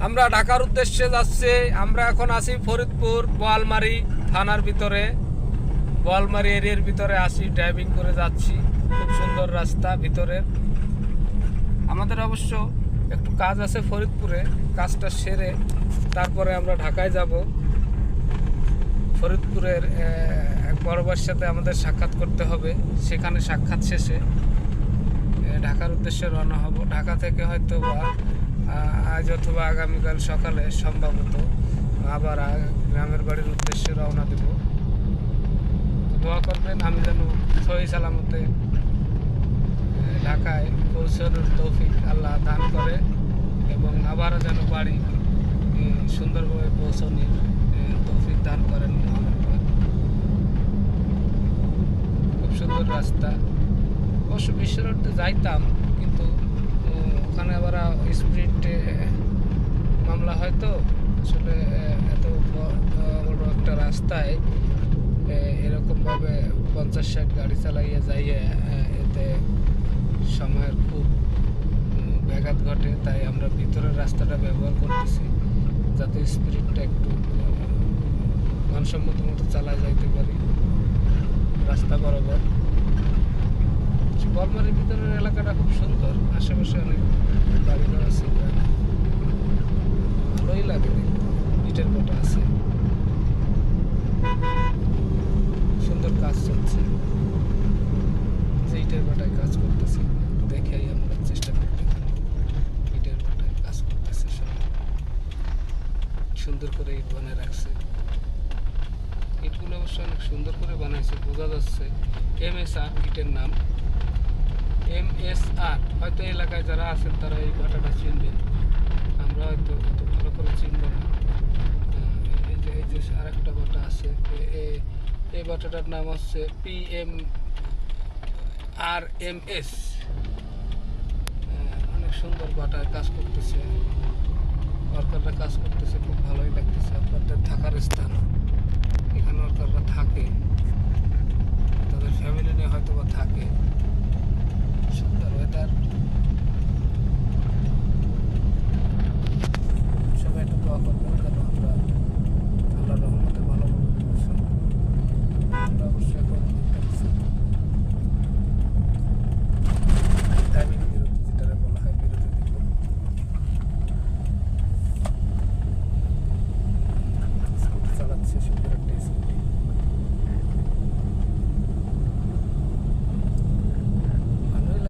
আমরা ঢাকার উদ্দেশ্যে যাচ্ছি। আমরা এখন আছি ফরিদপুর বোয়ালমারি থানার ভিতরে, বোয়ালমারি এরিয়ার ভিতরে আসি, ড্রাইভিং করে যাচ্ছি। খুব সুন্দর রাস্তা ভিতরের। আমাদের অবশ্য একটু কাজ আছে ফরিদপুরে, কাজটা সেরে তারপরে আমরা ঢাকায় যাব। ফরিদপুরের এক বড় ভাইয়ের সাথে আমাদের সাক্ষাৎ করতে হবে। সেখানে সাক্ষাৎ শেষে ঢাকার উদ্দেশ্যে রওনা হব। ঢাকা থেকে হয়তো বা আজ অথবা আগামীকাল সকালে সম্ভবত আবার গ্রামের বাড়ির উদ্দেশ্যে রওনা দেব। দোয়া করবেন আমি যেন সহি সালামতে ঢাকায় পৌঁছানোর তৌফিক আল্লাহ দান করে এবং আবারও যেন বাড়ি সুন্দরভাবে পৌঁছানোর তৌফিক দান করেন। খুব সুন্দর রাস্তা। অবশ্য বিশ্ব রোডে যাইতাম, কিন্তু ওখানে আবার স্পিড মামলা হয়তো। আসলে এত বড় একটা রাস্তায় এরকমভাবে 50-60 গাড়ি চালাইয়া যাইয়ে এতে সময়ের খুব ব্যাঘাত ঘটে। তাই আমরা ভিতরের রাস্তাটা ব্যবহার করতেছি, যাতে স্পিডটা একটু মানসম্মত মতো চালায় যাইতে পারি রাস্তা বরাবর। বোয়ালমারির ভিতরের এলাকাটা খুব সুন্দর, আশেপাশে অনেক বাড়িঘর আছে, ভালোই লাগে দেখতে। ইটের ভাটা আছে, সুন্দর কাজ চলছে। যে ইটের ভাটায় কাজ করতেছে দেখেই আমরা চেষ্টা করতে পারি। ইটের ভাটায় কাজ করতেছে সবাই, সুন্দর করে ইট বানিয়ে রাখছে। ইটগুলো অবশ্য অনেক সুন্দর করে বানাইছে, বোঝা যাচ্ছে MSR ইটের নাম। MSR হয়তো এলাকায় যারা আছেন তারা এই ভাটাটা চিনবেন, আমরা হয়তো অত ভালো করে চিনব না। এই যে আরেকটা ভাটা আছে, এই ভাটাটার নাম হচ্ছে PMRMS। অনেক সুন্দর ভাটায় কাজ করতেছে, ওয়ার্কাররা কাজ করতেছে, খুব ভালোই লাগতেছে। আপনাদের থাকার স্থান, এখানে ওয়ার্কাররা থাকে, তাদের ফ্যামিলি নিয়ে হয়তো বা থাকে।